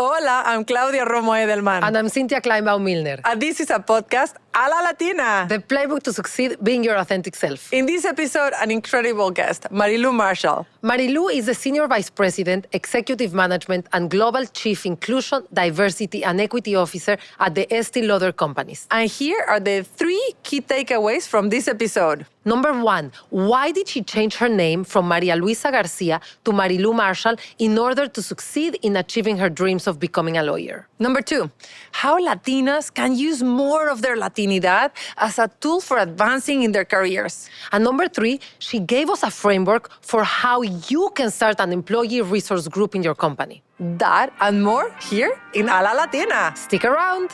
Hola, I'm Claudia Romo Edelman. And I'm Cynthia Kleinbaum Milner. And this is a podcast a la Latina. The playbook to succeed being your authentic self. In this episode, an incredible guest, Marilu Marshall. Marilu is the Senior Vice President, Executive Management, and Global Chief Inclusion, Diversity, and Equity Officer at the Estee Lauder companies. And here are the 3 key takeaways from this episode. Number 1, why did she change her name from Maria Luisa Garcia to Marilu Marshall in order to succeed in achieving her dreams of becoming a lawyer? Number 2, how Latinas can use more of their Latinidad as a tool for advancing in their careers. And number 3, she gave us a framework for how you can start an employee resource group in your company. That and more here in A La Latina. Stick around.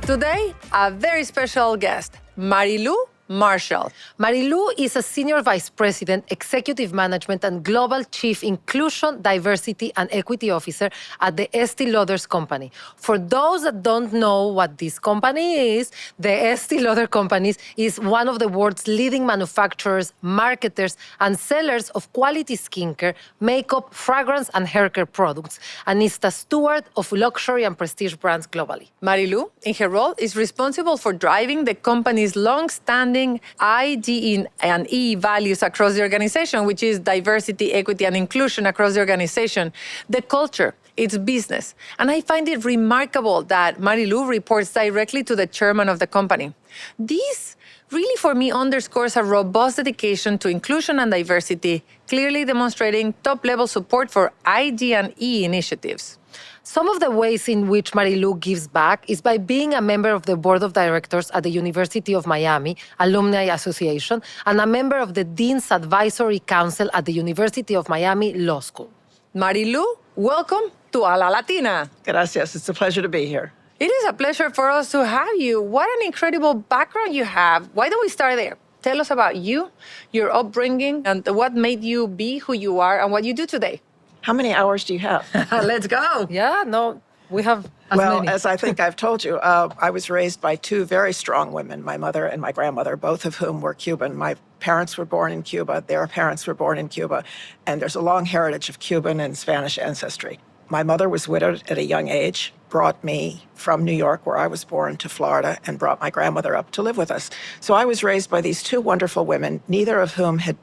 Today, a very special guest, Marilu Marshall. Marilu is a Senior Vice President, Executive Management, and Global Chief Inclusion, Diversity, and Equity Officer at the Estee Lauder's company. For those that don't know what this company is, the Estee Lauder companies is one of the world's leading manufacturers, marketers, and sellers of quality skincare, makeup, fragrance, and haircare products, and is the steward of luxury and prestige brands globally. Marilu, in her role, is responsible for driving the company's long-standing ID&E values across the organization, which is diversity, equity, and inclusion across the organization, the culture, its business. And I find it remarkable that Marilu reports directly to the chairman of the company. This really, for me, underscores a robust dedication to inclusion and diversity, clearly demonstrating top-level support for ID&E initiatives. Some of the ways in which Marilu gives back is by being a member of the board of directors at the University of Miami Alumni Association and a member of the Dean's Advisory Council at the University of Miami Law School. Marilu, welcome to A La Latina. Gracias. It's a pleasure to be here. It is a pleasure for us to have you. What an incredible background you have. Why don't we start there? Tell us about you, your upbringing, and what made you be who you are and what you do today. How many hours do you have? Let's go. Yeah, no, we have as many. As I think I've told you, I was raised by 2 very strong women, my mother and my grandmother, both of whom were Cuban. My parents were born in Cuba, their parents were born in Cuba, and there's a long heritage of Cuban and Spanish ancestry. My mother was widowed at a young age, brought me from New York, where I was born, to Florida, and brought my grandmother up to live with us. So I was raised by these 2 wonderful women, neither of whom had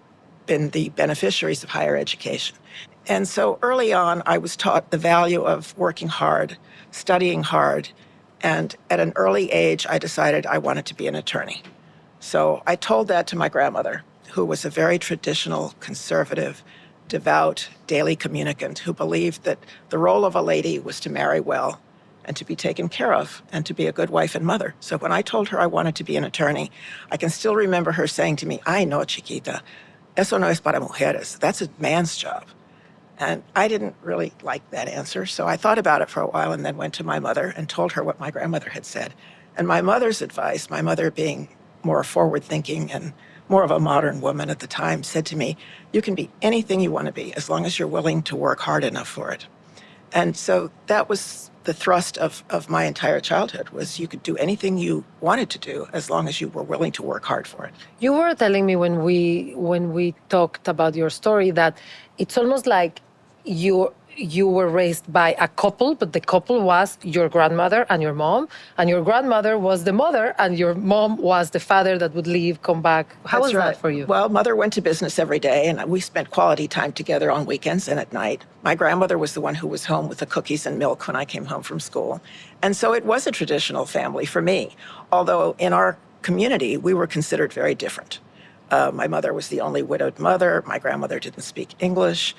been the beneficiaries of higher education. And so early on, I was taught the value of working hard, studying hard, and at an early age, I decided I wanted to be an attorney. So I told that to my grandmother, who was a very traditional, conservative, devout, daily communicant who believed that the role of a lady was to marry well and to be taken care of and to be a good wife and mother. So when I told her I wanted to be an attorney, I can still remember her saying to me, "Ay, no, chiquita, eso no es para mujeres. That's a man's job." And I didn't really like that answer, so I thought about it for a while and then went to my mother and told her what my grandmother had said. And my mother's advice, my mother being more forward-thinking and more of a modern woman at the time, said to me, "You can be anything you want to be as long as you're willing to work hard enough for it." And so that was the thrust of my entire childhood, was you could do anything you wanted to do as long as you were willing to work hard for it. You were telling me when we talked about your story that it's almost like you were raised by a couple, but the couple was your grandmother and your grandmother was the mother, and your mom was the father that would leave, come back. How was that for you? Well, mother went to business every day, and we spent quality time together on weekends and at night. My grandmother was the one who was home with the cookies and milk when I came home from school. And so it was a traditional family for me, although in our community, we were considered very different. My mother was the only widowed mother. My grandmother didn't speak English.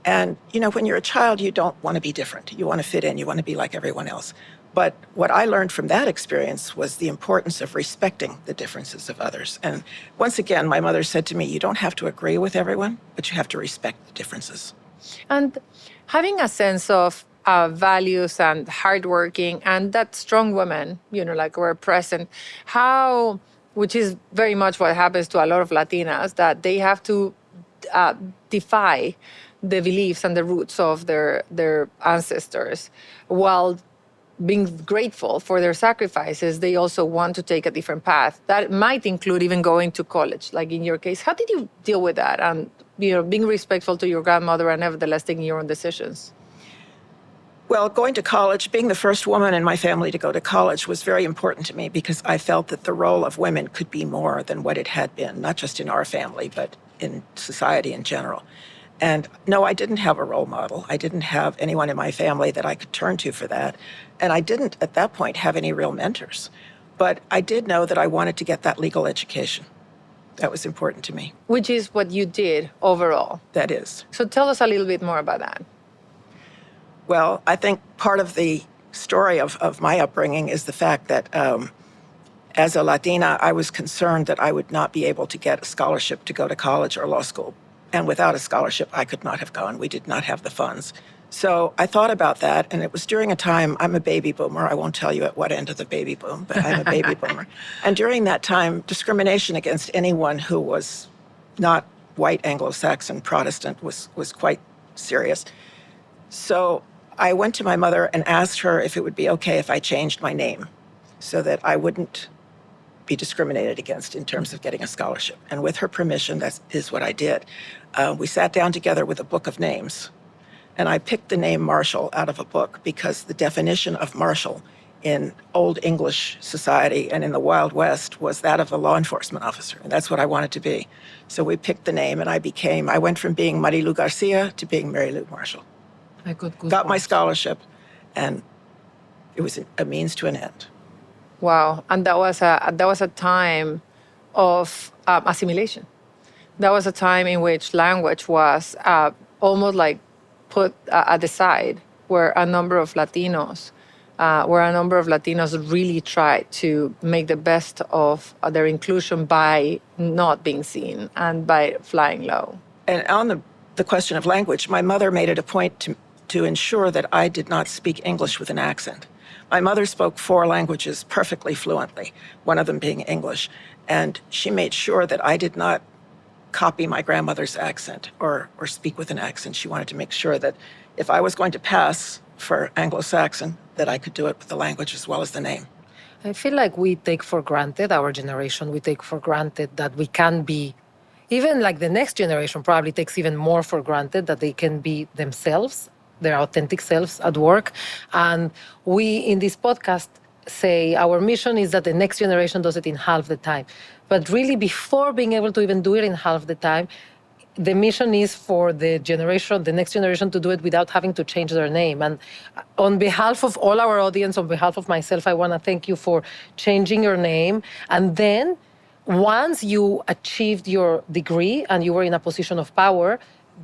And, you know, when you're a child, you don't want to be different. You want to fit in. You want to be like everyone else. But what I learned from that experience was the importance of respecting the differences of others. And once again, my mother said to me, you don't have to agree with everyone, but you have to respect the differences. And having a sense of values and hardworking and that strong woman, you know, like we're present, which is very much what happens to a lot of Latinas, that they have to defy the beliefs and the roots of their ancestors while being grateful for their sacrifices, they also want to take a different path. That might include even going to college, like in your case. How did you deal with that? And being respectful to your grandmother and nevertheless taking your own decisions. Well, going to college, being the first woman in my family to go to college was very important to me because I felt that the role of women could be more than what it had been, not just in our family, but in society in general. And no, I didn't have a role model. I didn't have anyone in my family that I could turn to for that. And I didn't, at that point, have any real mentors. But I did know that I wanted to get that legal education. That was important to me. Which is what you did overall. That is. So tell us a little bit more about that. Well, I think part of the story of my upbringing is the fact that as a Latina, I was concerned that I would not be able to get a scholarship to go to college or law school. And without a scholarship, I could not have gone. We did not have the funds. So I thought about that, and it was during a time, I'm a baby boomer. I won't tell you at what end of the baby boom, but I'm a baby boomer. And during that time, discrimination against anyone who was not white Anglo-Saxon Protestant was quite serious. So I went to my mother and asked her if it would be okay if I changed my name so that I wouldn't be discriminated against in terms of getting a scholarship. And with her permission, that is what I did. We sat down together with a book of names, and I picked the name Marshall out of a book because the definition of Marshal in Old English society and in the Wild West was that of a law enforcement officer, and that's what I wanted to be. So we picked the name, and I went from being Marilu Garcia to being Marilu Marshall. Got my scholarship, and it was a means to an end. Wow, and that was a time of assimilation. That was a time in which language was almost like put at the side, where a number of Latinos really tried to make the best of their inclusion by not being seen and by flying low. And on the question of language, my mother made it a point to ensure that I did not speak English with an accent. My mother spoke 4 languages perfectly fluently, one of them being English, and she made sure that I did not copy my grandmother's accent or speak with an accent. She wanted to make sure that if I was going to pass for Anglo-Saxon, that I could do it with the language as well as the name. I feel like we take for granted, our generation, we take for granted that we can be, even like the next generation probably takes even more for granted that they can be themselves, their authentic selves at work. And we, in this podcast, say our mission is that the next generation does it in half the time. But really, before being able to even do it in half the time, the mission is for the next generation to do it without having to change their name. And on behalf of all our audience, on behalf of myself, I want to thank you for changing your name. And then once you achieved your degree and you were in a position of power,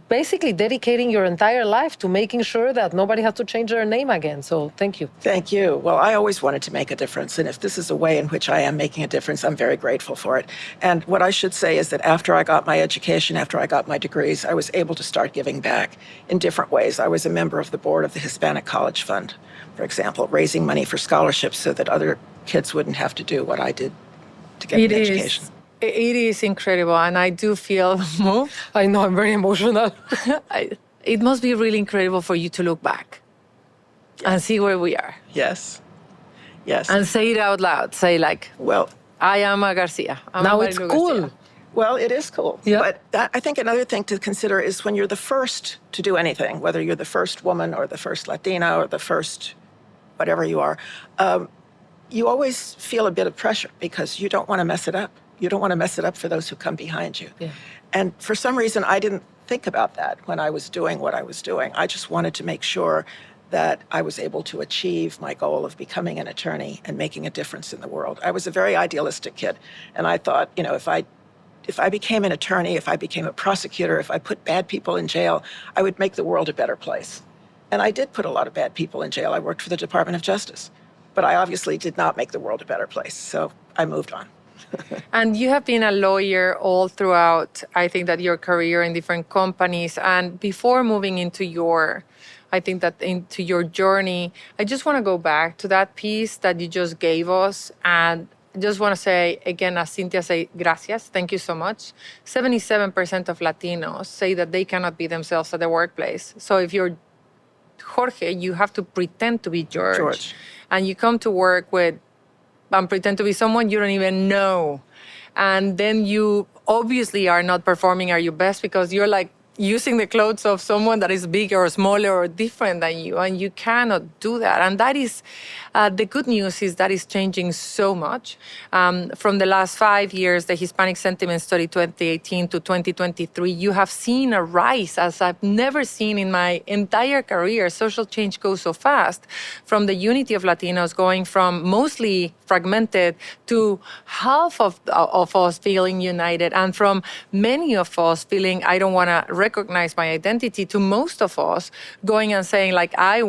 basically dedicating your entire life to making sure that nobody has to change their name again. So thank you. Thank you. Well, I always wanted to make a difference. And if this is a way in which I am making a difference, I'm very grateful for it. And what I should say is that after I got my education, after I got my degrees, I was able to start giving back in different ways. I was a member of the board of the Hispanic College Fund, for example, raising money for scholarships so that other kids wouldn't have to do what I did to get an education. It is incredible, and I do feel moved. I know, I'm very emotional. It must be really incredible for you to look back and see where we are. Yes. Yes. And say it out loud. Say like, well, I am a Garcia. Now it's cool. Garcia. Well, it is cool. Yeah. But I think another thing to consider is when you're the first to do anything, whether you're the first woman or the first Latina or the first whatever you are, you always feel a bit of pressure because you don't want to mess it up. You don't want to mess it up for those who come behind you. Yeah. And for some reason, I didn't think about that when I was doing what I was doing. I just wanted to make sure that I was able to achieve my goal of becoming an attorney and making a difference in the world. I was a very idealistic kid, and I thought, if I became an attorney, if I became a prosecutor, if I put bad people in jail, I would make the world a better place. And I did put a lot of bad people in jail. I worked for the Department of Justice. But I obviously did not make the world a better place, so I moved on. And you have been a lawyer all throughout, I think, that your career in different companies. And before moving into your journey, I just want to go back to that piece that you just gave us. And I just want to say, again, as Cynthia said, gracias, thank you so much. 77% of Latinos say that they cannot be themselves at the workplace. So if you're Jorge, you have to pretend to be George. George. And you come to work with and pretend to be someone you don't even know. And then you obviously are not performing at your best because you're like using the clothes of someone that is bigger or smaller or different than you, and you cannot do that. And that is, the good news is that is changing so much. From the last 5 years, the Hispanic Sentiment Study 2018 to 2023, you have seen a rise as I've never seen in my entire career. Social change goes so fast. From the unity of Latinos going from mostly fragmented to half of us feeling united, and from many of us feeling I don't want to recognize my identity, to most of us going and saying like I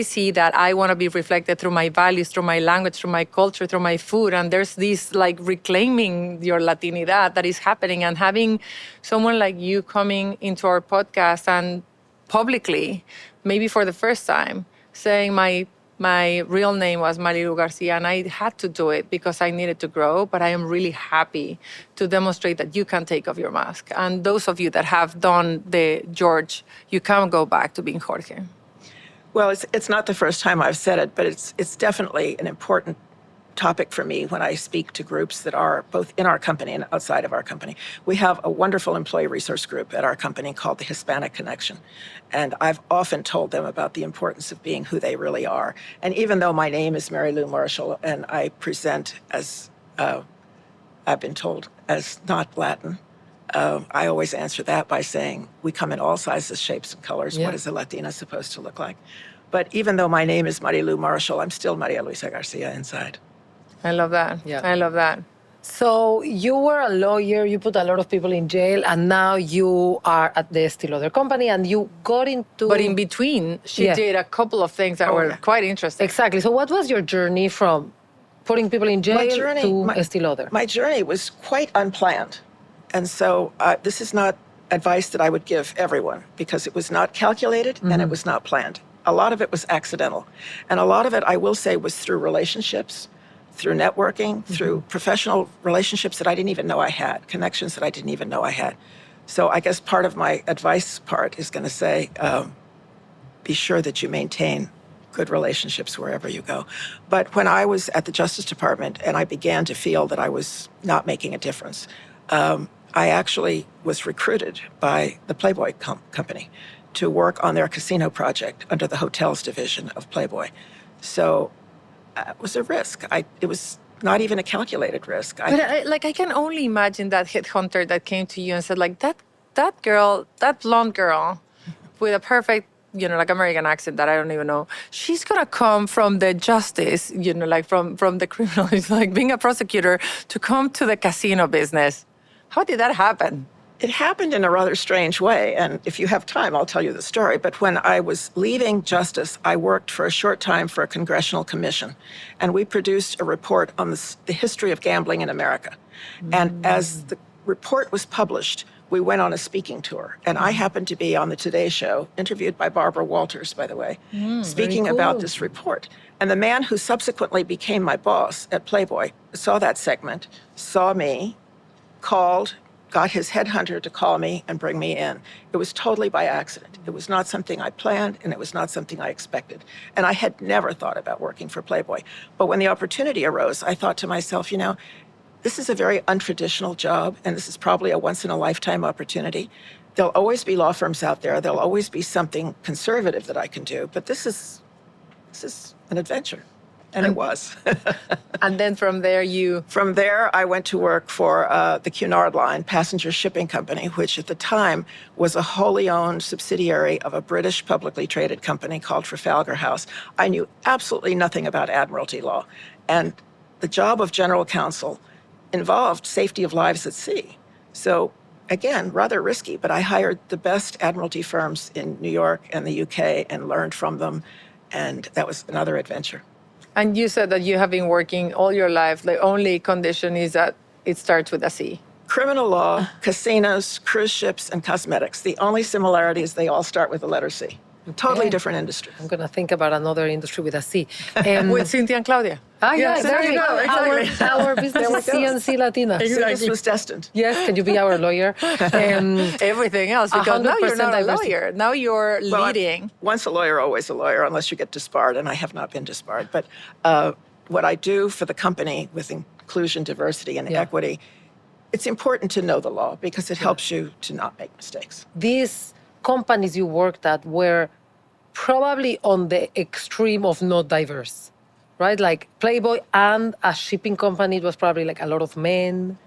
see that I want to be reflected through my values, through my language, through my culture, through my food. And there's this like reclaiming your Latinidad that is happening, and having someone like you coming into our podcast and publicly, maybe for the first time, saying my real name was Marilu Garcia, and I had to do it because I needed to grow, but I am really happy to demonstrate that you can take off your mask. And those of you that have done the George, you can go back to being Jorge. Well, it's not the first time I've said it, but it's definitely an important topic for me when I speak to groups that are both in our company and outside of our company. We have a wonderful employee resource group at our company called the Hispanic Connection. And I've often told them about the importance of being who they really are. And even though my name is Marilu Marshall and I present as, I've been told, as not Latin, I always answer that by saying, we come in all sizes, shapes, and colors. Yeah. What is a Latina supposed to look like? But even though my name is Marilu Marshall, I'm still Maria Luisa Garcia inside. I love that. Yeah. I love that. So you were a lawyer, you put a lot of people in jail, and now you are at the Estee Lauder company, and you got into... But in between, she did a couple of things that were quite interesting. Exactly. So what was your journey from putting people in jail to Estee Lauder? My journey was quite unplanned. And so this is not advice that I would give everyone, because it was not calculated and it was not planned. A lot of it was accidental. And a lot of it, I will say, was through relationships, through networking, through professional relationships that I didn't even know I had, connections that I didn't even know I had. So I guess part of my advice part is going to say, be sure that you maintain good relationships wherever you go. But when I was at the Justice Department and I began to feel that I was not making a difference, I actually was recruited by the Playboy company to work on their casino project under the hotels division of Playboy. So it was a risk. It was not even a calculated risk. But I can only imagine that headhunter that came to you and said, like, that girl, that blonde girl with a perfect, like American accent that I don't even know, she's gonna come from the justice, like from the criminal. It's like being a prosecutor to come to the casino business. How did that happen? It happened in a rather strange way, and if you have time, I'll tell you the story. But when I was leaving justice, I worked for a short time for a congressional commission, and we produced a report on the history of gambling in America. And as the report was published, we went on a speaking tour, and I happened to be on the Today Show, interviewed by Barbara Walters, by the way, speaking about this report. And the man who subsequently became my boss at Playboy saw that segment, saw me, called, got his headhunter to call me and bring me in. It was totally by accident. It was not something I planned, and it was not something I expected. And I had never thought about working for Playboy. But when the opportunity arose, I thought to myself, this is a very untraditional job, and this is probably a once-in-a-lifetime opportunity. There'll always be law firms out there. There'll always be something conservative that I can do. But this is an adventure. And it was. And then from there, From there, I went to work for the Cunard Line passenger shipping company, which at the time was a wholly owned subsidiary of a British publicly traded company called Trafalgar House. I knew absolutely nothing about admiralty law. And the job of general counsel involved safety of lives at sea. So again, rather risky, but I hired the best admiralty firms in New York and the UK and learned from them. And that was another adventure. And you said that you have been working all your life. The only condition is that it starts with a C. Criminal law, casinos, cruise ships, and cosmetics. The only similarity is they all start with the letter C. Totally different industries. I'm going to think about another industry with a C. With Cynthia and Claudia. Yeah, there you go. Exactly. Our business is CNC Latina. So this was destined. Yes, can you be our lawyer? Everything else, because now you're 100% not a diversity. lawyer. Now you're leading. Once a lawyer, always a lawyer, unless you get disbarred, and I have not been disbarred. But what I do for the company with inclusion, diversity, and equity, it's important to know the law because it helps you to not make mistakes. These companies you worked at were probably on the extreme of not diverse, right? Like Playboy and a shipping company, it was probably like a lot of men.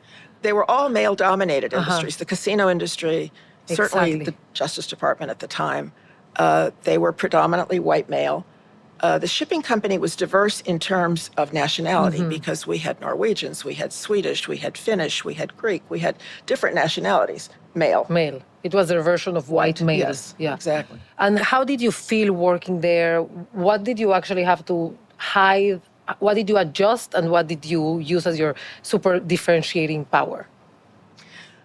They were all male-dominated industries. The casino industry, certainly Exactly. the Justice Department at the time, they were predominantly white male. The shipping company was diverse in terms of nationality because we had Norwegians, we had Swedish, we had Finnish, we had Greek, we had different nationalities, male. Male. It was their version of white male. Yes, exactly. And how did you feel working there? What did you actually have to hide? What did you adjust? And what did you use as your super differentiating power?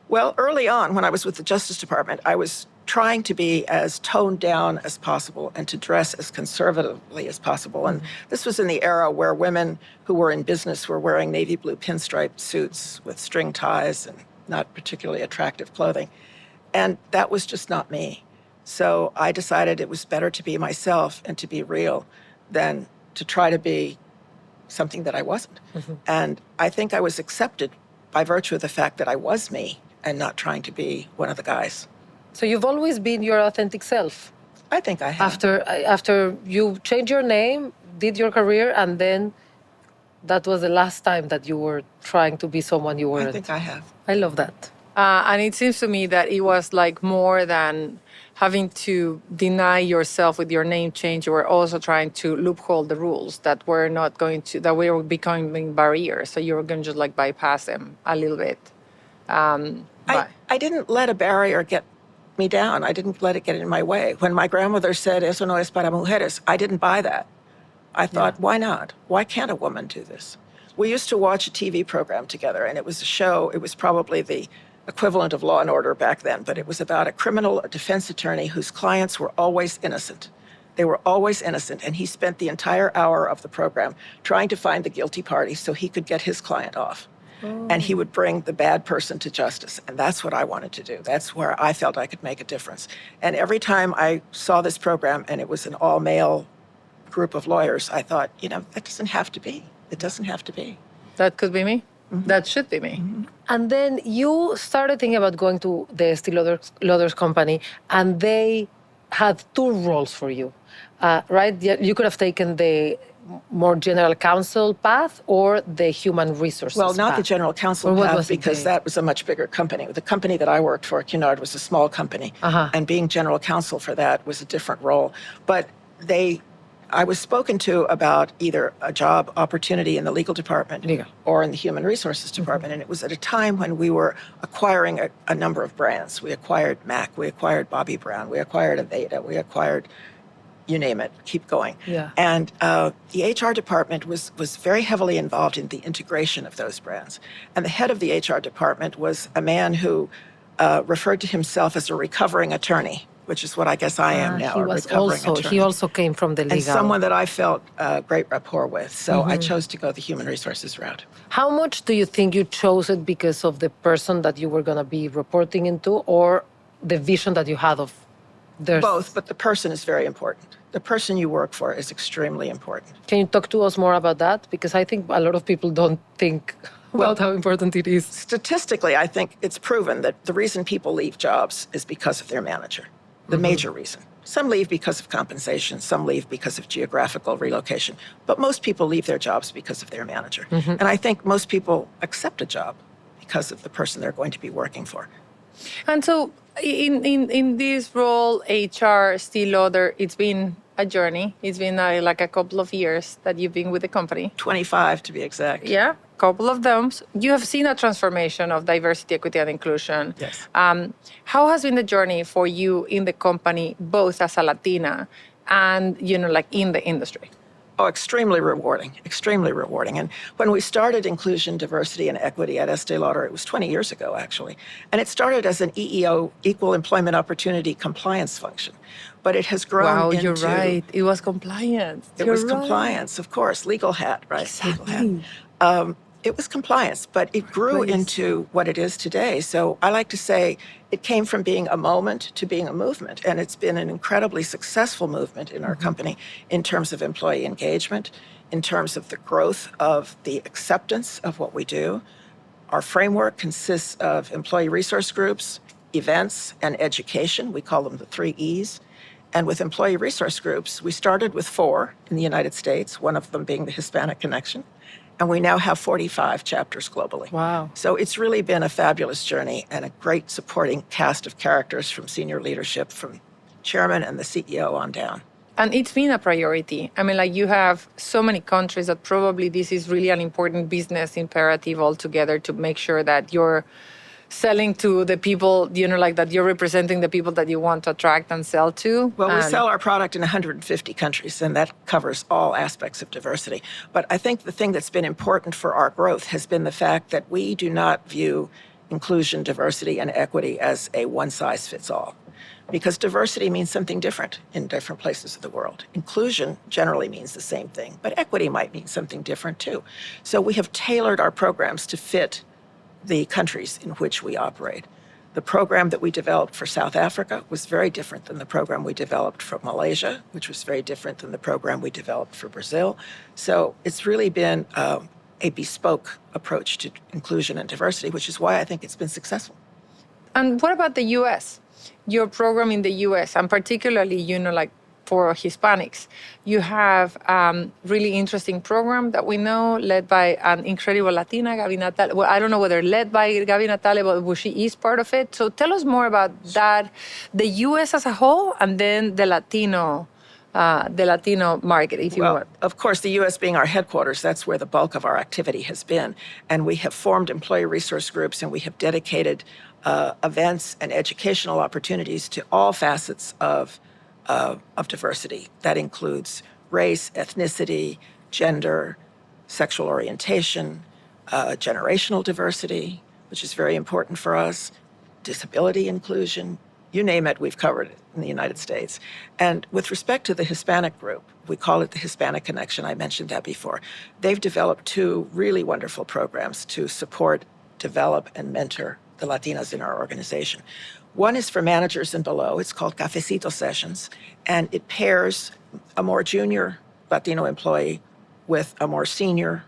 Well, early on, when I was with the Justice Department, I was trying to be as toned down as possible and to dress as conservatively as possible. And this was in the era where women who were in business were wearing navy blue pinstriped suits with string ties and not particularly attractive clothing. And that was just not me. So I decided it was better to be myself and to be real than to try to be something that I wasn't. And I think I was accepted by virtue of the fact that I was me and not trying to be one of the guys. So you've always been your authentic self. I think I have. After you changed your name, did your career, and then that was the last time that you were trying to be someone you weren't. I think I have. I love that. And it seems to me that it was like more than having to deny yourself with your name change. You were also trying to loophole the rules that were not going to, that were becoming barriers. So you were going to just like bypass them a little bit. I didn't let a barrier get me down. I didn't let it get in my way. When my grandmother said, "Eso no es para mujeres," I didn't buy that. I thought, why not? Why can't a woman do this? We used to watch a TV program together, and it was a show. It was probably the equivalent of Law and Order back then, but it was about a defense attorney whose clients were always innocent. They were always innocent, and he spent the entire hour of the program trying to find the guilty party so he could get his client off. And he would bring the bad person to justice. And that's what I wanted to do. That's where I felt I could make a difference. And every time I saw this program and it was an all-male group of lawyers, I thought, that doesn't have to be. It doesn't have to be. That could be me. That should be me. And then you started thinking about going to the Estee Lauder's company, and they had two roles for you, right? You could have taken the more general counsel path or the human resources Well, not path. the general counsel path because that was a much bigger company. The company that I worked for, Cunard, was a small company. And being general counsel for that was a different role. But I was spoken to about either a job opportunity in the legal department or in the human resources department. And it was at a time when we were acquiring a number of brands. We acquired MAC, we acquired Bobbi Brown, we acquired Aveda, we acquired you name it, keep going. And the HR department was very heavily involved in the integration of those brands. And the head of the HR department was a man who referred to himself as a recovering attorney, which is what I guess I am now, He also came from the legal. And someone that I felt great rapport with. So I chose to go the human resources route. How much do you think you chose it because of the person that you were going to be reporting into or the vision that you had of Both, but the person is very important. The person you work for is extremely important. Can you talk to us more about that? Because I think a lot of people don't think about how important it is. Statistically, I think it's proven that the reason people leave jobs is because of their manager, the major reason. Some leave because of compensation, some leave because of geographical relocation, but most people leave their jobs because of their manager. And I think most people accept a job because of the person they're going to be working for. And so in this role, HR, Estee Lauder, it's been a journey. It's been like a couple of years that you've been with the company. 25 to be exact. Yeah, a couple of them. You have seen a transformation of diversity, equity, and inclusion. Yes. How has been the journey for you in the company, both as a Latina and, like in the industry? Oh, extremely rewarding, extremely rewarding. And when we started inclusion, diversity, and equity at Estee Lauder, it was 20 years ago, actually. And it started as an EEO, Equal Employment Opportunity Compliance function. But it has grown Wow, into... you're right. It was compliance. It was compliance, of course. Legal hat, right? Exactly. Legal hat. It was compliance, but it grew into what it is today. So I like to say it came from being a moment to being a movement. And it's been an incredibly successful movement in our company in terms of employee engagement, in terms of the growth of the acceptance of what we do. Our framework consists of employee resource groups, events, and education. We call them the 3 E's. And with employee resource groups, we started with 4 in the United States, one of them being the Hispanic Connection. And we now have 45 chapters globally. Wow. So it's really been a fabulous journey and a great supporting cast of characters from senior leadership, from chairman and the CEO on down. And it's been a priority. I mean, like, you have so many countries that probably this is really an important business imperative altogether to make sure that you're selling to the people, like that you're representing the people that you want to attract and sell to. Well, we sell our product in 150 countries, and that covers all aspects of diversity. But I think the thing that's been important for our growth has been the fact that we do not view inclusion, diversity, and equity as a one-size-fits-all. Because diversity means something different in different places of the world. Inclusion generally means the same thing, but equity might mean something different too. So we have tailored our programs to fit the countries in which we operate. The program that we developed for South Africa was very different than the program we developed for Malaysia, which was very different than the program we developed for Brazil. So it's really been a bespoke approach to inclusion and diversity, which is why I think it's been successful. And what about the U.S.? Your program in the U.S., and particularly, like for Hispanics, you have really interesting program that we know led by an incredible Latina, Gaby Natale. Well, I don't know whether led by Gaby Natale, but she is part of it. So tell us more about that, the U.S. as a whole, and then the Latino market, if you want. Of course, the U.S. being our headquarters, that's where the bulk of our activity has been. And we have formed employee resource groups, and we have dedicated events and educational opportunities to all facets of diversity. That includes race, ethnicity, gender, sexual orientation, generational diversity, which is very important for us, disability inclusion, you name it, we've covered it in the United States. And with respect to the Hispanic group, we call it the Hispanic Connection. I mentioned that before. They've developed 2 really wonderful programs to support, develop, and mentor the Latinas in our organization. One is for managers and below. It's called Cafecito Sessions, and it pairs a more junior Latino employee with a more senior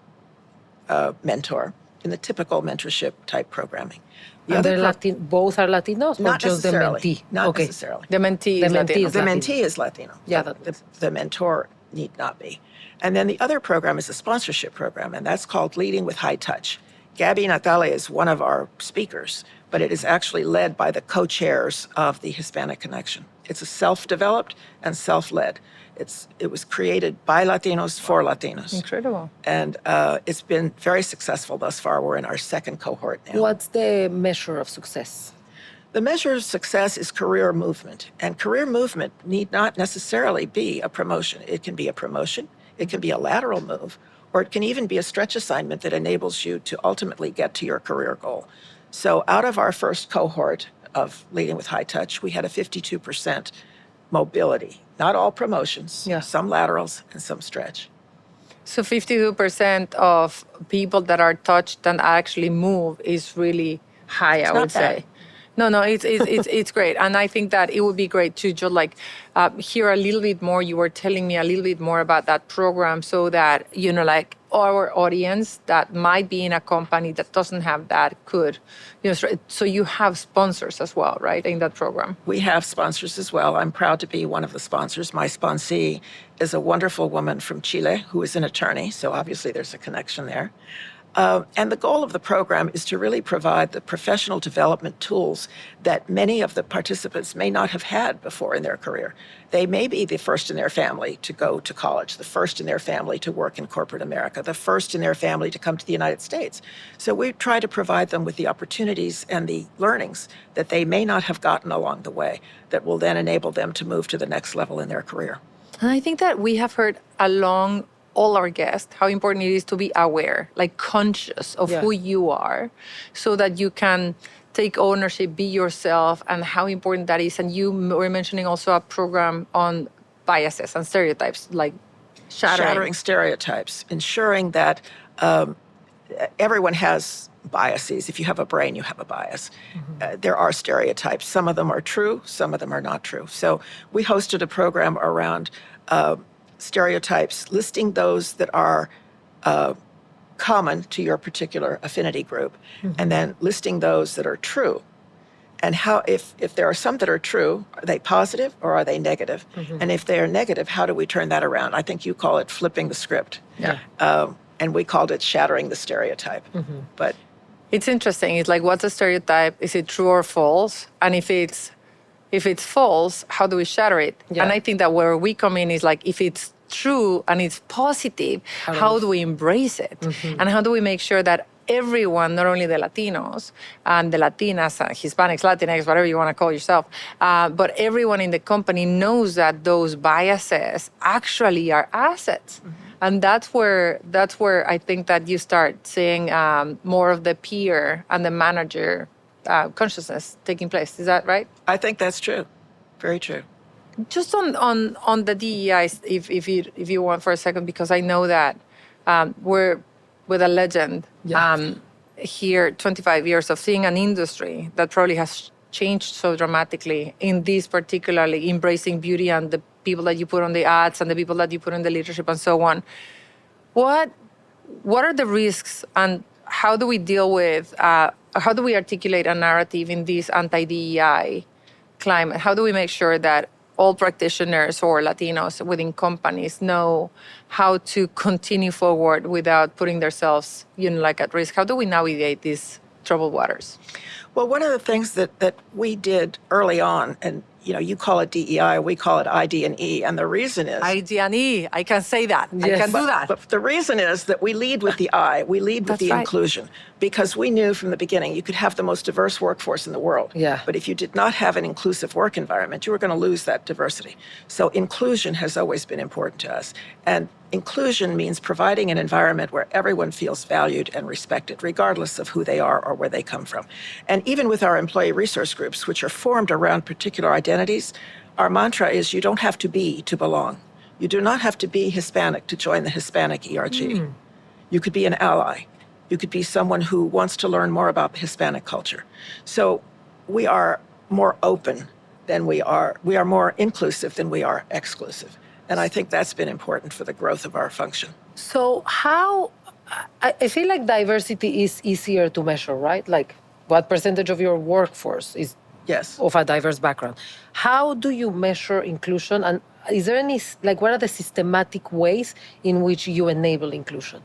mentor in the typical mentorship type programming. Both are Latinos, not or just the necessarily. mentee? Not necessarily. The mentee is Latino. The mentee is Latino. Yeah, the mentor need not be. And then the other program is a sponsorship program, and that's called Leading with High Touch. Gaby Natale is one of our speakers, but it is actually led by the co-chairs of the Hispanic Connection. It's a self-developed and self-led. It was created by Latinos for Latinos. Incredible. And it's been very successful thus far. We're in our 2nd cohort now. What's the measure of success? The measure of success is career movement. And career movement need not necessarily be a promotion. It can be a promotion, it can be a lateral move, or it can even be a stretch assignment that enables you to ultimately get to your career goal. So out of our first cohort of Leading with High Touch, we had a 52% mobility. Not all promotions, some laterals and some stretch. So 52% of people that are touched and actually move is really high, I would say. No, it's great. And I think that it would be great to just hear a little bit more. You were telling me a little bit more about that program so that, our audience that might be in a company that doesn't have that could, so you have sponsors as well, right, in that program? We have sponsors as well. I'm proud to be one of the sponsors. My sponsee is a wonderful woman from Chile who is an attorney, so obviously there's a connection there. And the goal of the program is to really provide the professional development tools that many of the participants may not have had before in their career. They may be the first in their family to go to college, the first in their family to work in corporate America, the first in their family to come to the United States. So we try to provide them with the opportunities and the learnings that they may not have gotten along the way that will then enable them to move to the next level in their career. And I think that we have heard a long all our guests how important it is to be aware, like conscious of who you are, so that you can take ownership, be yourself, and how important that is. And you were mentioning also a program on biases and stereotypes, like shattering stereotypes, ensuring that everyone has biases. If you have a brain, you have a bias. There are stereotypes. Some of them are true, some of them are not true. So we hosted a program around stereotypes, listing those that are common to your particular affinity group, and then listing those that are true. And how, if there are some that are true, are they positive or are they negative? And if they are negative, how do we turn that around? I think you call it flipping the script. And we called it shattering the stereotype. But it's interesting. It's like, what's a stereotype? Is it true or false? And if it's false, how do we shatter it? And I think that where we come in is like, if it's true and it's positive, how do we embrace it? And how do we make sure that everyone, not only the Latinos and the Latinas, Hispanics, Latinx, whatever you want to call yourself, but everyone in the company knows that those biases actually are assets. And that's where I think that you start seeing more of the peer and the manager consciousness taking place. Is that right? I think that's true. Very true. Just on the DEI, if you want for a second, because I know that we're with a legend here, 25 years of seeing an industry that probably has changed so dramatically in this, particularly embracing beauty and the people that you put on the ads and the people that you put in the leadership and so on. What are the risks, and how do we deal with, how do we articulate a narrative in this anti-DEI climate? How do we make sure that all practitioners or Latinos within companies know how to continue forward without putting themselves, like at risk? How do we navigate these troubled waters? Well, one of the things that we did early on, and you call it DEI, we call it ID&E, and the reason is... ID&E, I can say that. I can do that. But the reason is that we lead with the I, we lead with the inclusion, because we knew from the beginning you could have the most diverse workforce in the world. But if you did not have an inclusive work environment, you were going to lose that diversity. So inclusion has always been important to us. And inclusion means providing an environment where everyone feels valued and respected, regardless of who they are or where they come from. And even with our employee resource groups, which are formed around particular identities, our mantra is you don't have to be to belong. You do not have to be Hispanic to join the Hispanic ERG. You could be an ally. You could be someone who wants to learn more about the Hispanic culture. So we are more open than we are more inclusive than we are exclusive. And I think that's been important for the growth of our function. So I feel like diversity is easier to measure, right? Like what percentage of your workforce is of a diverse background. How do you measure inclusion? And is there any, what are the systematic ways in which you enable inclusion?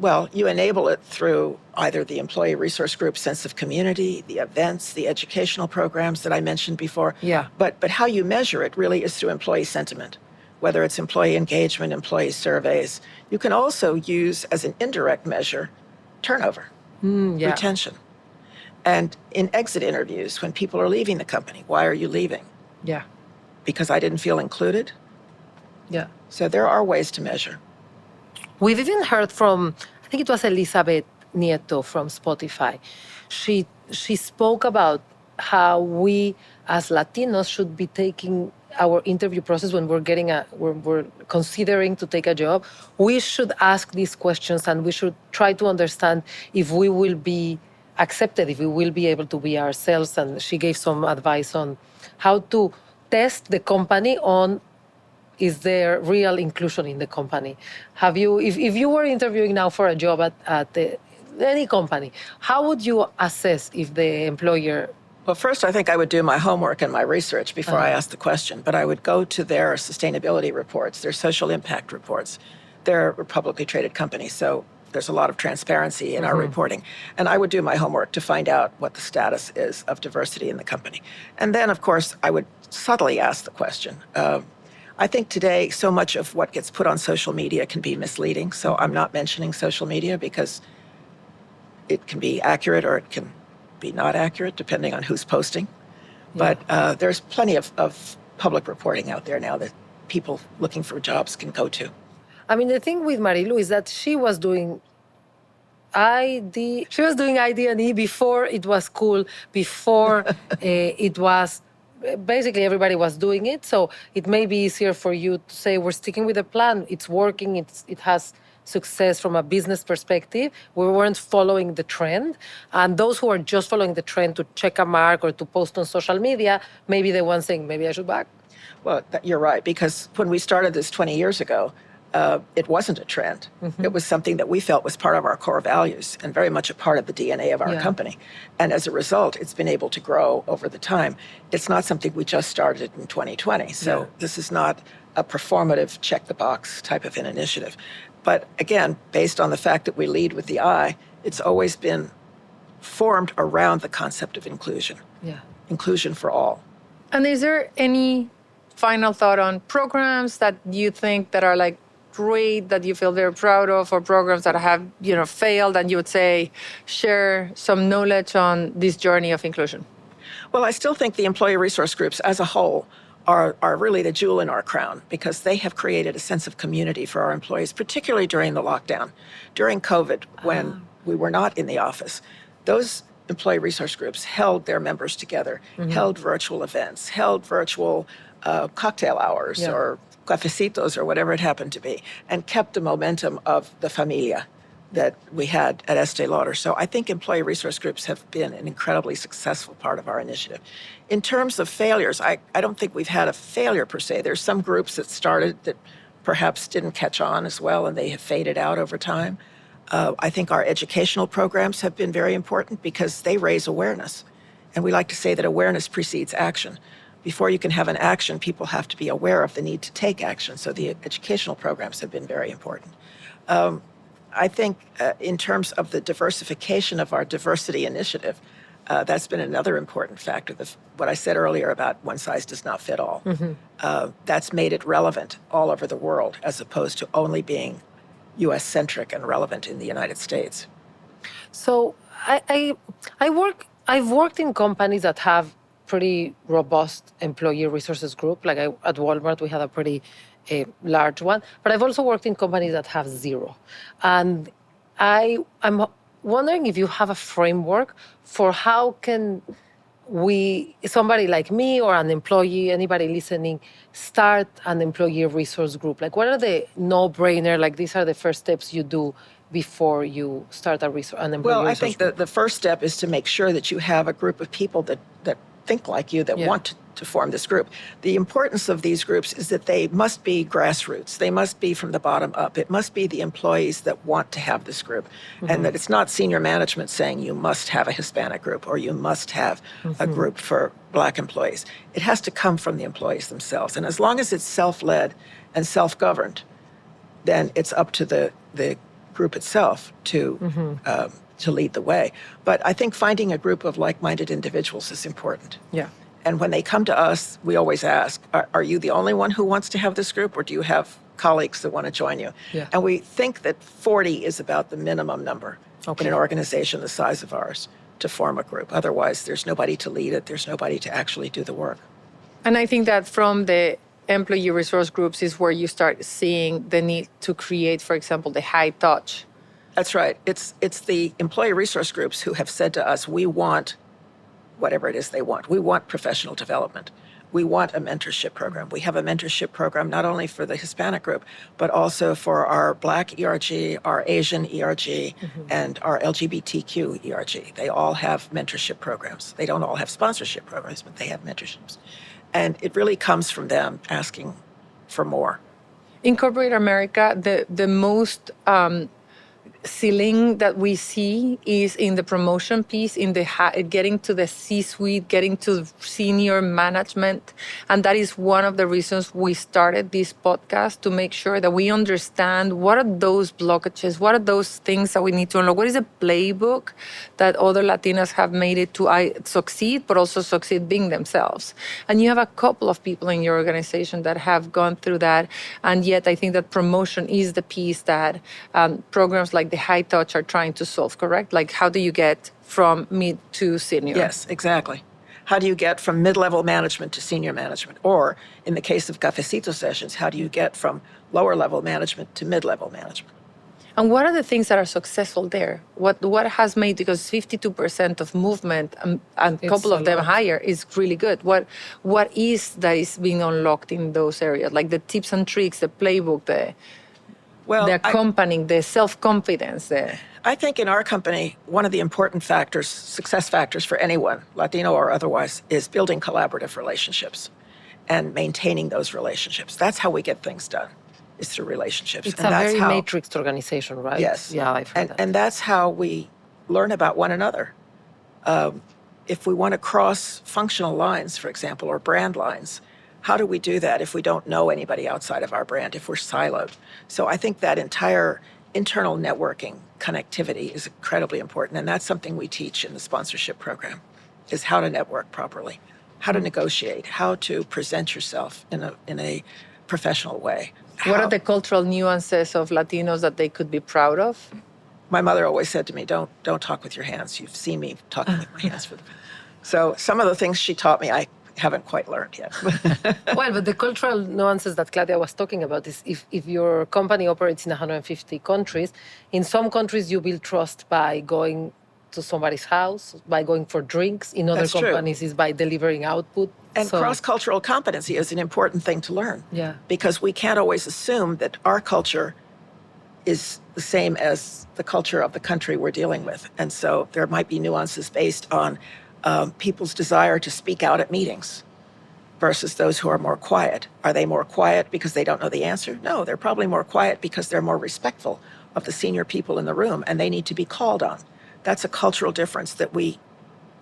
Well, you enable it through either the employee resource group sense of community, the events, the educational programs that I mentioned before. But how you measure it really is through employee sentiment, whether it's employee engagement, employee surveys. You can also use as an indirect measure turnover, retention. And in exit interviews, when people are leaving the company, why are you leaving? Because I didn't feel included? So there are ways to measure. We've even heard from, I think it was Elizabeth Nieto from Spotify. She spoke about how we as Latinos should be taking our interview process when we're considering to take a job. We should ask these questions and we should try to understand if we will be accepted, if we will be able to be ourselves. And she gave some advice on how to test the company on is there real inclusion in the company. Have you, if you were interviewing now for a job at any company, how would you assess if the employer... Well, first, I think I would do my homework and my research before I ask the question, but I would go to their sustainability reports, their social impact reports. They're a publicly traded company, so there's a lot of transparency in our reporting. And I would do my homework to find out what the status is of diversity in the company. And then, of course, I would subtly ask the question. I think today, so much of what gets put on social media can be misleading, so I'm not mentioning social media because it can be accurate or it can be not accurate, depending on who's posting. But there's plenty of public reporting out there now that people looking for jobs can go to. I mean, the thing with Marilu is that she was doing ID&E before it was cool, before it was basically everybody was doing it. So it may be easier for you to say we're sticking with the plan. It's working. It has success from a business perspective. We weren't following the trend, and those who are just following the trend to check a mark or to post on social media, maybe the one saying maybe I should back. Well, you're right, because when we started this 20 years ago, it wasn't a trend. It was something that we felt was part of our core values and very much a part of the DNA of our company. And as a result, it's been able to grow over the time. It's not something we just started in 2020. So this is not a performative check-the-box type of an initiative. But again, based on the fact that we lead with the I, it's always been formed around the concept of inclusion. Inclusion for all. And is there any final thought on programs that you think that are like great, that you feel very proud of, or programs that have, failed, and you would say share some knowledge on this journey of inclusion? Well, I still think the employee resource groups as a whole are really the jewel in our crown, because they have created a sense of community for our employees, particularly during the lockdown. During COVID, when we were not in the office, those employee resource groups held their members together, held virtual events, held virtual cocktail hours or cafecitos or whatever it happened to be, and kept the momentum of the familia that we had at Estee Lauder. So I think employee resource groups have been an incredibly successful part of our initiative. In terms of failures, I don't think we've had a failure per se. There's some groups that started that perhaps didn't catch on as well, and they have faded out over time. I think our educational programs have been very important because they raise awareness. And we like to say that awareness precedes action. Before you can have an action, people have to be aware of the need to take action. So the educational programs have been very important. I think in terms of the diversification of our diversity initiative, that's been another important factor. What I said earlier about one size does not fit all. That's made it relevant all over the world, as opposed to only being U.S.-centric and relevant in the United States. So I've worked in companies that have pretty robust employee resources group. Like at Walmart, we had a pretty large one. But I've also worked in companies that have zero. And I'm wondering if you have a framework for how can somebody like me or an employee, anybody listening, start an employee resource group? Like, what are the no-brainer, like these are the first steps you do before you start an employee resource group? Well, I think the first step is to make sure that you have a group of people that think like you, that want to form this group. The importance of these groups is that they must be grassroots. They must be from the bottom up. It must be the employees that want to have this group, and that it's not senior management saying you must have a Hispanic group or you must have a group for Black employees. It has to come from the employees themselves. And as long as it's self-led and self-governed, then it's up to the group itself to lead the way. But I think finding a group of like-minded individuals is important. And when they come to us, we always ask, are you the only one who wants to have this group, or do you have colleagues that want to join you? And we think that 40 is about the minimum number in an organization the size of ours to form a group. Otherwise, there's nobody to lead it. There's nobody to actually do the work. And I think that from the employee resource groups is where you start seeing the need to create, for example, the high touch. That's right. It's the employee resource groups who have said to us, we want whatever it is they want. We want professional development. We want a mentorship program. We have a mentorship program not only for the Hispanic group, but also for our Black ERG, our Asian ERG, and our LGBTQ ERG. They all have mentorship programs. They don't all have sponsorship programs, but they have mentorships. And it really comes from them asking for more. In corporate America, the most ceiling that we see is in the promotion piece, in the getting to the C-suite, getting to senior management. And that is one of the reasons we started this podcast, to make sure that we understand what are those blockages, what are those things that we need to unlock, what is a playbook that other Latinas have made it to succeed, but also succeed being themselves. And you have a couple of people in your organization that have gone through that. And yet I think that promotion is the piece that programs like the high touch are trying to solve, correct? Like, how do you get from mid to senior? Yes, exactly. How do you get from mid-level management to senior management? Or in the case of cafecito sessions, how do you get from lower-level management to mid-level management? And what are the things that are successful there? What has made, because 52% of movement and a couple of them higher is really good. What is that is being unlocked in those areas? Like the tips and tricks, the playbook, the accompanying, the self-confidence. I think in our company, one of the important factors, success factors for anyone, Latino or otherwise, is building collaborative relationships and maintaining those relationships. That's how we get things done, is through relationships. It's a very matrixed organization, right? Yes. Yeah, I've heard that. And that's how we learn about one another. If we want to cross functional lines, for example, or brand lines, how do we do that if we don't know anybody outside of our brand, if we're siloed? So I think that entire internal networking connectivity is incredibly important, and that's something we teach in the sponsorship program, is how to network properly, how to negotiate, how to present yourself in a professional way. What are the cultural nuances of Latinos that they could be proud of? My mother always said to me, don't talk with your hands. You've seen me talking with my hands. So some of the things she taught me, I haven't quite learned yet. Well, but the cultural nuances that Claudia was talking about is if your company operates in 150 countries, in some countries you build trust by going to somebody's house, by going for drinks. In other companies, is by delivering output. And cross-cultural competency is an important thing to learn. Yeah. Because we can't always assume that our culture is the same as the culture of the country we're dealing with. And so there might be nuances based on people's desire to speak out at meetings versus those who are more quiet. Are they more quiet because they don't know the answer? No, they're probably more quiet because they're more respectful of the senior people in the room and they need to be called on. That's a cultural difference that we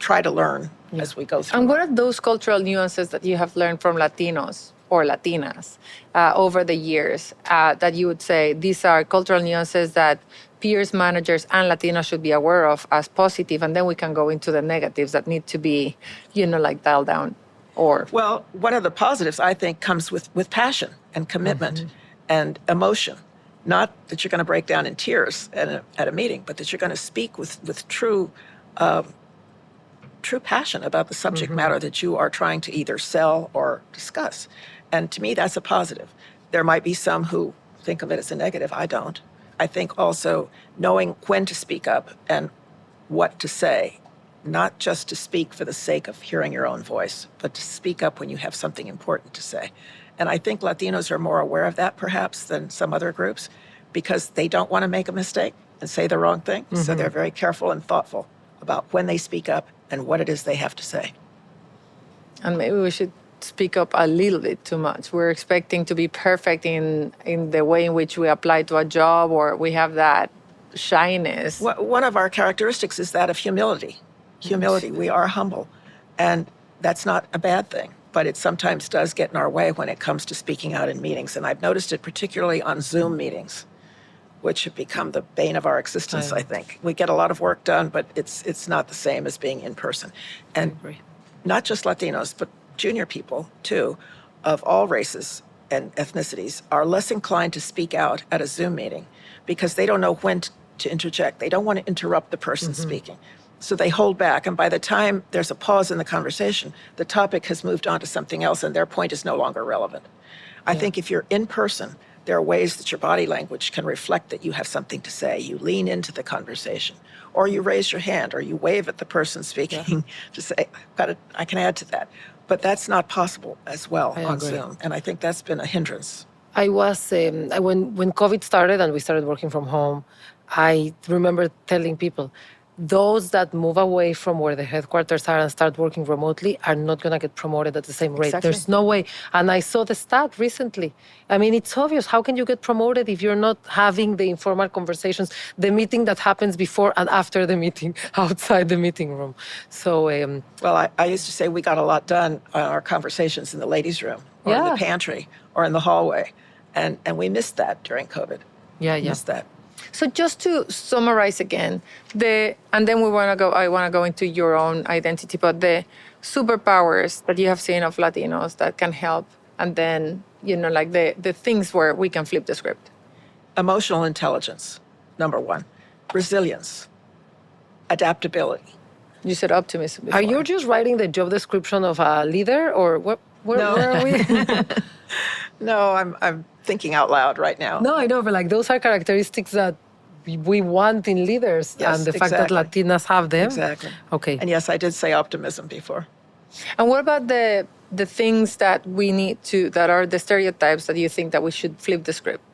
try to learn as we go through. And what are those cultural nuances that you have learned from Latinos or Latinas over the years that you would say these are cultural nuances that peers, managers, and Latinos should be aware of as positive, and then we can go into the negatives that need to be, like dialed down? Or well, one of the positives, I think, comes with passion and commitment and emotion. Not that you're going to break down in tears at a meeting, but that you're going to speak with true passion about the subject matter that you are trying to either sell or discuss. And to me, that's a positive. There might be some who think of it as a negative. I don't. I think also knowing when to speak up and what to say, not just to speak for the sake of hearing your own voice, but to speak up when you have something important to say. And I think Latinos are more aware of that perhaps than some other groups because they don't want to make a mistake and say the wrong thing. So they're very careful and thoughtful about when they speak up and what it is they have to say. And maybe we should speak up a little bit too much. We're expecting to be perfect in the way in which we apply to a job, or we have that shyness. One of our characteristics is that of humility. Humility. We are humble. And that's not a bad thing, but it sometimes does get in our way when it comes to speaking out in meetings. And I've noticed it particularly on Zoom meetings, which have become the bane of our existence, I think. We get a lot of work done, but it's not the same as being in person. And not just Latinos, but junior people, too, of all races and ethnicities, are less inclined to speak out at a Zoom meeting because they don't know when to interject. They don't want to interrupt the person speaking. So they hold back. And by the time there's a pause in the conversation, the topic has moved on to something else and their point is no longer relevant. I think if you're in person, there are ways that your body language can reflect that you have something to say. You lean into the conversation, or you raise your hand, or you wave at the person speaking to say, I can add to that. But that's not possible as well on Zoom. And I think that's been a hindrance. I was, when COVID started and we started working from home, I remember telling people, those that move away from where the headquarters are and start working remotely are not going to get promoted at the same rate. Exactly. There's no way. And I saw the stat recently. I mean, it's obvious. How can you get promoted if you're not having the informal conversations, the meeting that happens before and after the meeting, outside the meeting room? So, well, I used to say we got a lot done on our conversations in the ladies' room or in the pantry or in the hallway. And we missed that during COVID. Missed that. So just to summarize again, and then I want to go into your own identity, but the superpowers that you have seen of Latinos that can help, and then, like the things where we can flip the script. Emotional intelligence, number one. Resilience, adaptability, You said optimism before. Are you just writing the job description of a leader, or what? Where are we? No, I'm thinking out loud right now. No, I know, but like those are characteristics that we want in leaders, Yes, and the fact that exactly. Latinas have them. Exactly. Okay. And yes, I did say optimism before. And what about the things that we need to, that are the stereotypes that you think that we should flip the script?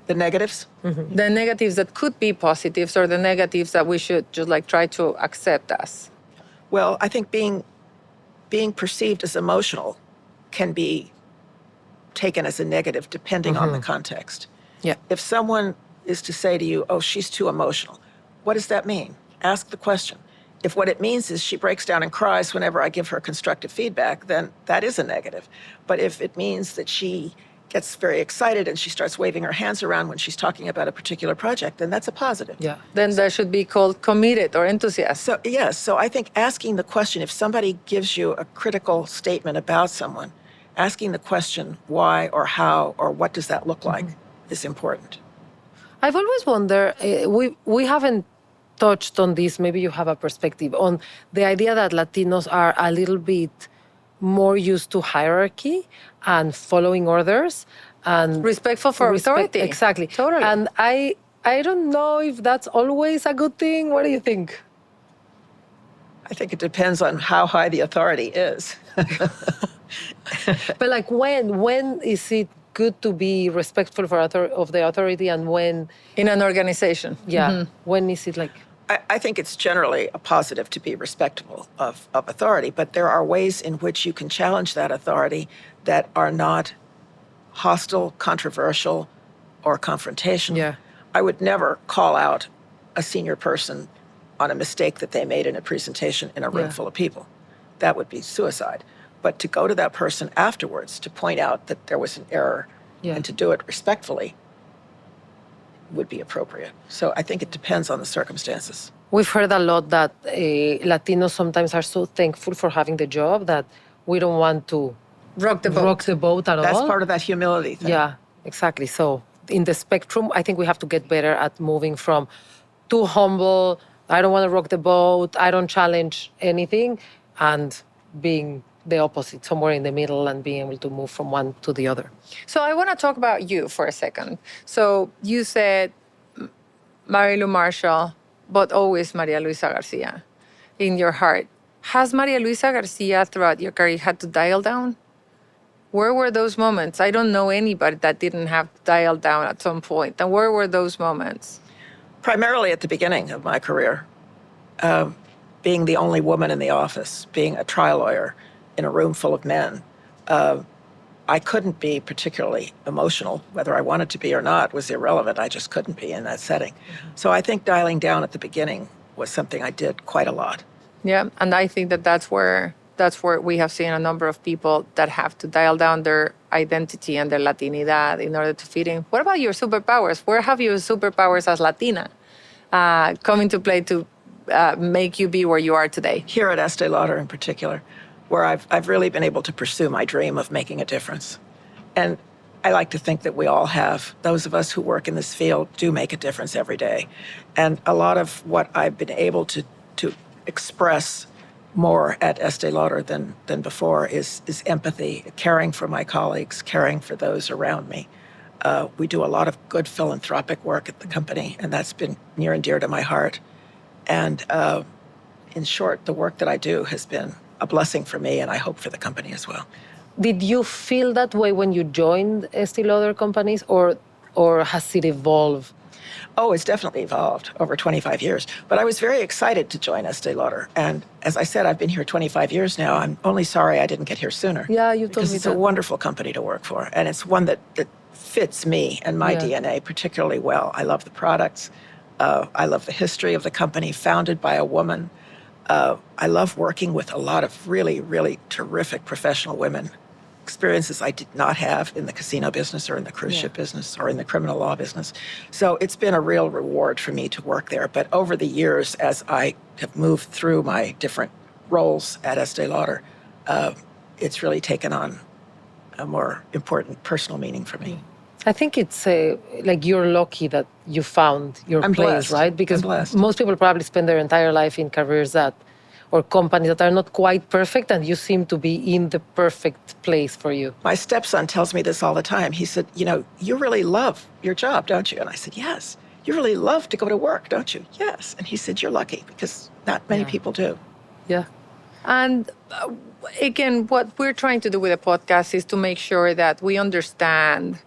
The negatives? The negatives that could be positives, or the negatives that we should just like try to accept as? Well, I think being perceived as emotional can be taken as a negative depending on the context. Yeah. If someone is to say to you, oh, she's too emotional, what does that mean? Ask the question. If what it means is she breaks down and cries whenever I give her constructive feedback, then that is a negative. But if it means that she gets very excited and she starts waving her hands around when she's talking about a particular project, then that's a positive. Yeah. Then that should be called committed or enthusiastic. So, yes, so I think asking the question, if somebody gives you a critical statement about someone, asking the question why or how or what does that look like is important. I've always wondered, we haven't touched on this, maybe you have a perspective on the idea that Latinos are a little bit more used to hierarchy and following orders and Respectful for authority. Exactly. Totally. And I don't know if that's always a good thing. What do you think? I think it depends on how high the authority is. But like when is it good to be respectful of the authority, and when, In an organization. when is it like? I think it's generally a positive to be respectful of authority, but there are ways in which you can challenge that authority that are not hostile, controversial, or confrontational. Yeah. I would never call out a senior person on a mistake that they made in a presentation in a room full of people. That would be suicide. But to go to that person afterwards to point out that there was an error and to do it respectfully would be appropriate. So I think it depends on the circumstances. We've heard a lot that Latinos sometimes are so thankful for having the job that we don't want to Rock the boat. rock the boat at all. That's part of that humility thing. Yeah, exactly. So in the spectrum, I think we have to get better at moving from too humble, I don't want to rock the boat, I don't challenge anything, and being the opposite, somewhere in the middle, and being able to move from one to the other. So I want to talk about you for a second. So you said Marilu Marshall, but always Maria Luisa Garcia in your heart. Has Maria Luisa Garcia throughout your career had to dial down? Where were those moments? I don't know anybody that didn't have to dial down at some point. And where were those moments? Primarily at the beginning of my career, being the only woman in the office, being a trial lawyer in a room full of men, I couldn't be particularly emotional. Whether I wanted to be or not was irrelevant. I just couldn't be in that setting. So I think dialing down at the beginning was something I did quite a lot. Yeah, and I think that that's where we have seen a number of people that have to dial down their identity and their Latinidad in order to fit in. What about your superpowers? Where have your superpowers as Latina come into play to make you be where you are today? Here at Estee Lauder in particular, where I've really been able to pursue my dream of making a difference. And I like to think that we all have. Those of us who work in this field do make a difference every day. And a lot of what I've been able to express more at Estee Lauder than before is empathy, caring for my colleagues, caring for those around me. We do a lot of good philanthropic work at the company, and that's been near and dear to my heart. And in short, the work that I do has been a blessing for me, and I hope for the company as well. Did you feel that way when you joined Estee Lauder companies, or has it evolved? Oh, it's definitely evolved over 25 years. But I was very excited to join Estee Lauder. And as I said, I've been here 25 years now. I'm only sorry I didn't get here sooner. Yeah, you told because me it's that. a wonderful company to work for. And it's one that fits me and my DNA particularly well. I love the products. I love the history of the company, founded by a woman. I love working with a lot of really, really terrific professional women. Experiences I did not have in the casino business or in the cruise ship business or in the criminal law business. So it's been a real reward for me to work there. But over the years, as I have moved through my different roles at Estee Lauder, it's really taken on a more important personal meaning for me. I think it's like you're lucky that you found your I'm place, blessed. right? Because I'm blessed. most people probably spend their entire life in careers that or companies that are not quite perfect, and you seem to be in the perfect place for you. My stepson tells me this all the time. He said, you really love your job, don't you? And I said, yes. You really love to go to work, don't you? Yes. And he said, you're lucky because not many people do. Yeah. And again, what we're trying to do with the podcast is to make sure that we understand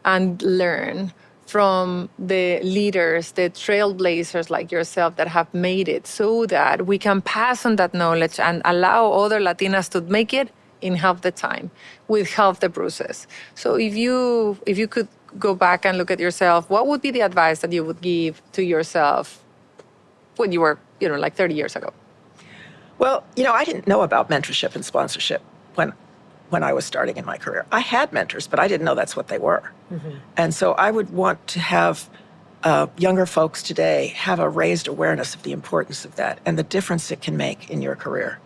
and learn from the leaders, the trailblazers like yourself that have made it, so that we can pass on that knowledge and allow other Latinas to make it in half the time, with half the bruises. So if you could go back and look at yourself, what would be the advice that you would give to yourself when you were, like 30 years ago? Well, I didn't know about mentorship and sponsorship when I was starting in my career. I had mentors, but I didn't know that's what they were. Mm-hmm. And so I would want to have younger folks today have a raised awareness of the importance of that and the difference it can make in your career.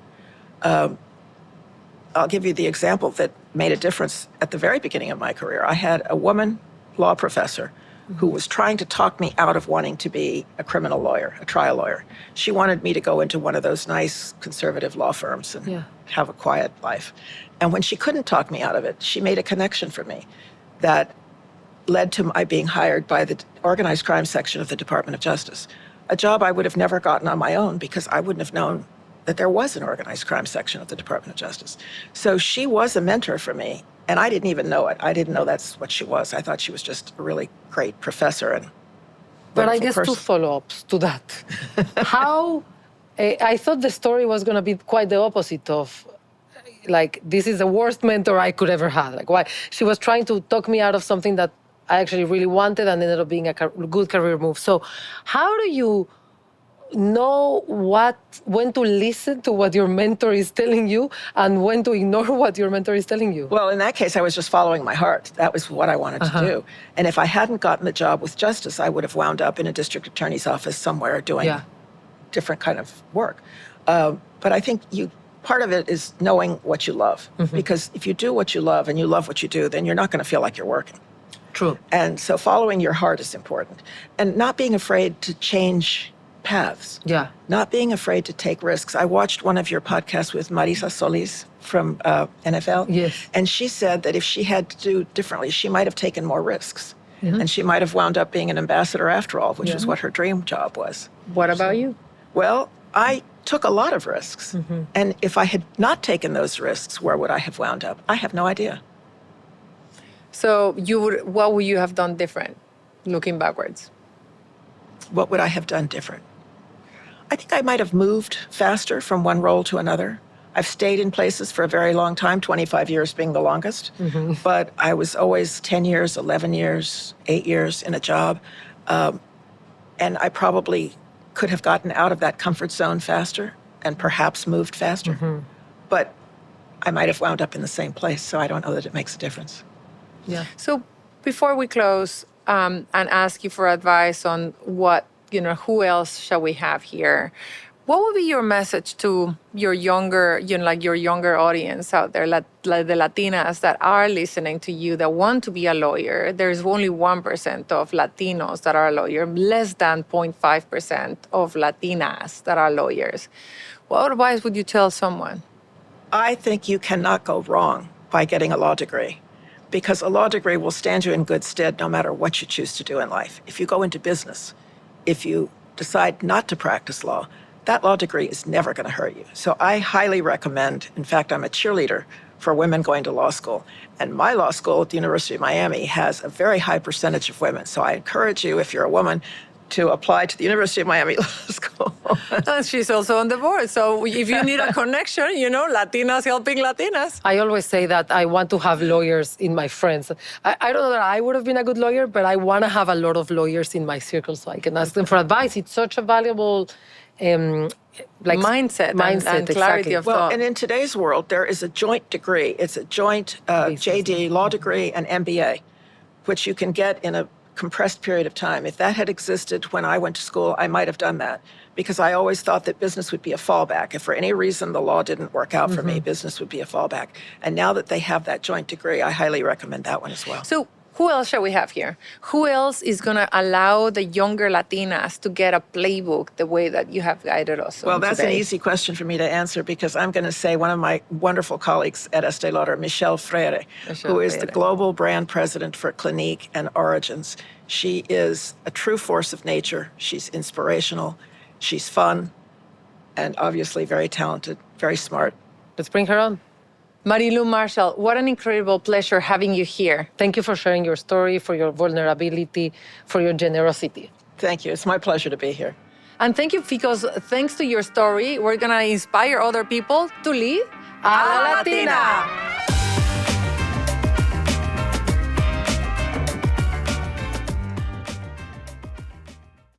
I'll give you the example that made a difference at the very beginning of my career. I had a woman law professor who was trying to talk me out of wanting to be a criminal lawyer, a trial lawyer. She wanted me to go into one of those nice conservative law firms and have a quiet life. And when she couldn't talk me out of it, she made a connection for me that led to my being hired by the organized crime section of the Department of Justice, a job I would have never gotten on my own because I wouldn't have known that there was an organized crime section of the Department of Justice. So she was a mentor for me, and I didn't even know it. I didn't know that's what she was. I thought she was just a really great professor and But I guess person. Two follow-ups to that. How, I thought the story was going to be quite the opposite of, like, this is the worst mentor I could ever have. Like, why? She was trying to talk me out of something that I actually really wanted and ended up being a good career move. So how do you know when to listen to what your mentor is telling you and when to ignore what your mentor is telling you? Well, in that case, I was just following my heart. That was what I wanted to do. And if I hadn't gotten the job with Justice, I would have wound up in a district attorney's office somewhere doing different kind of work. But I think part of it is knowing what you love. Because if you do what you love and you love what you do, then you're not going to feel like you're working. True. And so following your heart is important. And not being afraid to change paths. Yeah. Not being afraid to take risks. I watched one of your podcasts with Marisa Solis from NFL. Yes. And she said that if she had to do differently, she might have taken more risks. And she might have wound up being an ambassador after all, which was what her dream job was. What about you? Well, I took a lot of risks. And if I had not taken those risks, where would I have wound up? I have no idea. So what would you have done different, looking backwards? What would I have done different? I think I might have moved faster from one role to another. I've stayed in places for a very long time, 25 years being the longest. But I was always 10 years, 11 years, 8 years in a job. And I probably could have gotten out of that comfort zone faster and perhaps moved faster. But I might have wound up in the same place, so I don't know that it makes a difference. Yeah. So before we close and ask you for advice on what, who else shall we have here, what would be your message to your younger, your younger audience out there, like the Latinas that are listening to you that want to be a lawyer? There's only 1% of Latinos that are a lawyer, less than 0.5% of Latinas that are lawyers. What advice would you tell someone? I think you cannot go wrong by getting a law degree, because a law degree will stand you in good stead no matter what you choose to do in life. If you go into business, if you decide not to practice law, that law degree is never going to hurt you. So I highly recommend, in fact, I'm a cheerleader for women going to law school. And my law school at the University of Miami has a very high percentage of women. So I encourage you, if you're a woman, to apply to the University of Miami Law School. And she's also on the board. So if you need a connection, Latinas helping Latinas. I always say that I want to have lawyers in my friends. I don't know that I would have been a good lawyer, but I want to have a lot of lawyers in my circle so I can ask them for advice. It's such a valuable mindset and clarity of well, thought. and in today's world, there is a joint degree. It's a joint JD, law degree, and MBA, which you can get in a compressed period of time. If that had existed when I went to school, I might have done that, because I always thought that business would be a fallback. If for any reason the law didn't work out for me, business would be a fallback. And now that they have that joint degree, I highly recommend that one as well. So Who else shall we have here? Who else is going to allow the younger Latinas to get a playbook the way that you have guided us Well, on that's today? an easy question for me to answer because I'm going to say one of my wonderful colleagues at Estee Lauder, Michelle Freire, who is the global brand president for Clinique and Origins. She is a true force of nature. She's inspirational. She's fun and obviously very talented, very smart. Let's bring her on. Marilu Marshall, what an incredible pleasure having you here. Thank you for sharing your story, for your vulnerability, for your generosity. Thank you. It's my pleasure to be here. And thank you because thanks to your story, we're going to inspire other people to lead A la Latina.